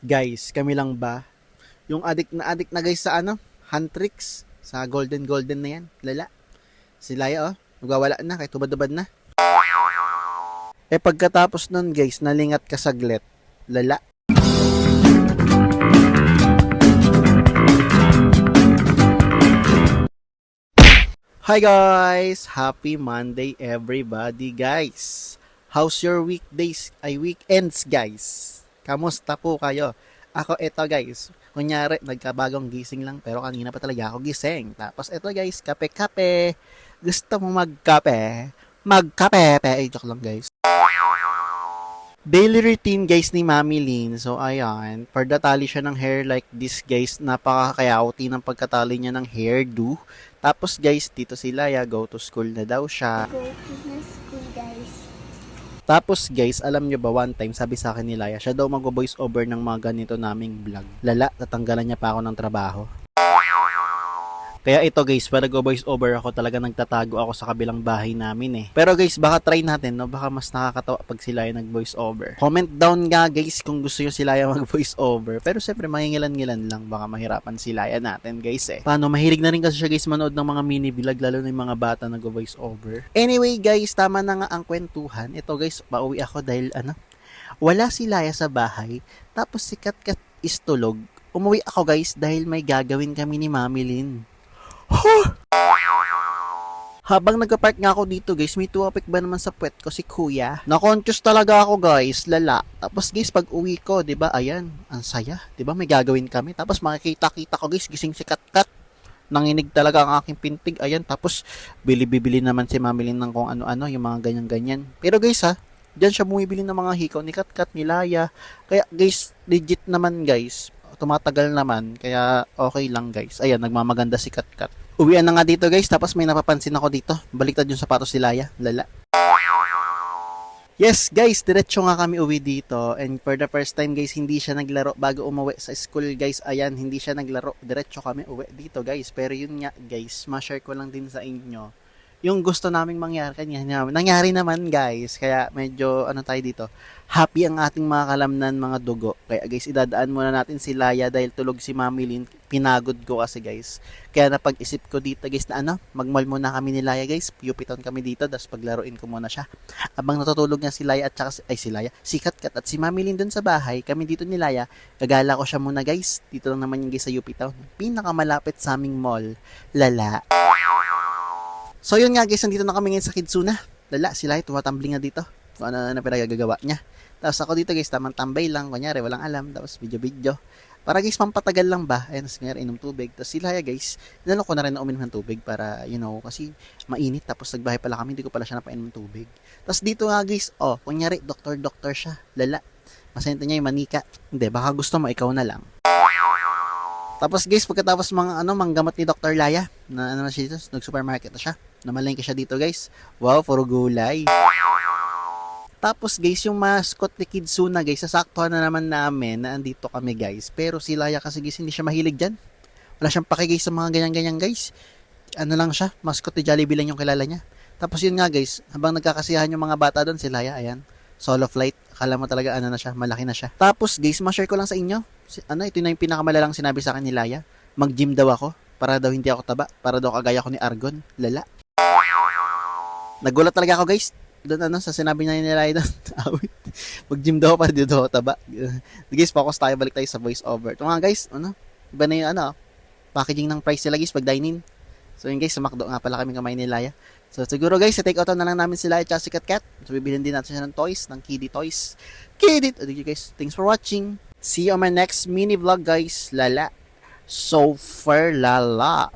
Guys, kami lang ba? Yung addict na guys sa ano? Huntrix. Sa golden na yan. Lala. Si Laya oh. Nagwawala na kahit hubad-hubad na. Eh pagkatapos nun guys, nalingat ka saglit. Lala. Hi guys! Happy Monday everybody guys! How's your weekdays ay weekends guys? Kamusta po kayo? Ako eto guys, kunyari nagkabagong gising lang pero kanina pa talaga ako gising. Tapos eto guys, kape-kape. Gusto mo magkape? Magkape! Ay, joke lang guys. Daily routine guys ni Mami Lynn. So ayan, pardatali siya ng hair like this guys. Napaka-chaotic ng pagkatali niya ng hairdo. Tapos guys, dito si Laya, go to school na daw siya. Go to the school, guys. Tapos guys, alam nyo ba one time sabi sa akin ni Laya, siya daw mag-voice over ng mga ganito naming vlog. Lala, tatanggalan niya pa ako ng trabaho. Kaya ito guys, para go-voice over ako, talaga nagtatago ako sa kabilang bahay namin eh. Pero guys, baka try natin, no? Baka mas nakakatawa pag sila yung nag-voice over. Comment down nga guys kung gusto nyo sila yung mag-voice over. Pero syempre, mangingilan-ngilan lang. Baka mahirapan sila natin guys eh. Paano, mahilig na rin kasi siya guys manood ng mga mini vlog, lalo na yung mga bata nag-voice over. Anyway guys, tama na nga ang kwentuhan. Ito guys, pauwi ako dahil wala si Laya sa bahay. Tapos si Katkat is tulog. Umuwi ako guys dahil may gagawin kami ni Mami Lynn. Habang nagka-park nga ako dito guys, may tuwapik ba naman sa puwet ko si kuya? Na-conscious talaga ako guys, lala. Tapos guys, pag uwi ko, 'di ba? Ayan, ang saya, 'di ba? May gagawin kami. Tapos makikita-kita ko guys, gising si Katkat. Nanginig talaga ang aking pintig. Ayan, tapos bili-bibili naman si Mami Lynn ng kung ano-ano, yung mga ganyan-ganyan. Pero guys ha, diyan siya bumibili ng mga hikaw ni Katkat, ni Laya. Kaya guys, legit naman guys. Tumatagal naman, kaya okay lang guys. Ayan, nagmamaganda si Katkat. Uwian na nga dito guys, tapos may napapansin ako dito. Baliktad yung sapatos ni Laya, lala. Yes guys, diretso nga kami uwi dito. And for the first time guys, hindi siya naglaro bago umuwi sa school guys. Ayan, hindi siya naglaro. Diretso kami uwi dito guys. Pero yun nga guys, ma-share ko lang din sa inyo yung gusto naming mangyari kanya. Nangyari naman guys. Kaya medyo tayo dito. Happy ang ating mga kalamnan mga dugo. Kaya guys, idadaan muna natin si Laya dahil tulog si Mami Lynn. Pinagod ko kasi guys. Kaya napag-isip ko dito guys na magmall muna kami ni Laya guys. Pupiton kami dito, tapos paglaruin ko muna siya. Abang natutulog nga si Laya at saka si Katkat at si Mami Lynn dun sa bahay, kami dito ni Laya, gagala ko siya muna guys. Dito lang naman yung guys sa UP Town. Pinakamalapit sa aming mall. Lala. So yun nga guys, nandito na kami ngayon sa Kidsuna. Lala, si Laya tumatambling nga dito. Kung ano na pinagagawa niya. Tapos ako dito guys, tamang tambay lang. Kunyari, walang alam. Tapos video-video. Para guys, pampatagal lang ba? Ayun, kunyari, inom tubig. Tapos si Laya guys, inalok ko na rin na uminom ng tubig para, kasi mainit. Tapos nagbahay pala kami, hindi ko pala siya napainom ng tubig. Tapos dito nga guys, kunyari, doktor siya. Lala. Masenta niya yung manika. Hindi, baka gusto mo, ikaw na lang. Tapos guys, pagkatapos manggamot ni Dr. Laya, na siya dito, nag-supermarket na siya. Namalengke siya dito guys. Wow, puro gulay. Tapos guys, yung mascot ni Kidsuna guys, sasaktuhan na naman namin na andito kami guys. Pero si Laya kasi guys, hindi siya mahilig dyan. Wala siyang pake guys sa mga ganyan-ganyan guys. Ano lang siya, mascot ni Jollibee lang yung kilala niya. Tapos yun nga guys, habang nagkakasiyahan yung mga bata doon, si Laya, ayan, solo flight. Akala mo talaga na siya, malaki na siya. Tapos guys, ma-share ko lang sa inyo. Ito na yung pinakamalalang sinabi sa akin ni Laya. Mag-gym daw ako, para daw hindi ako taba, para daw kagaya ko ni Argon. Lala. Nagulat talaga ako guys. Doon sa sinabi niya ni Laya doon. Mag-gym daw ako para di daw ako taba. Guys, focus tayo, balik tayo sa voice over. Ito nga guys, iba na yung packaging ng price nila guys pag dine-in. So yun guys, sa McDo nga pala kami kumain ni Laya. So siguro guys, take out na lang namin si Laya at si Katkat. So bibilhin din natin siya ng toys, ng Kiddy Toys. Kiddy! Thank you guys, thanks for watching. See you on my next mini vlog guys. Lala. So far lala.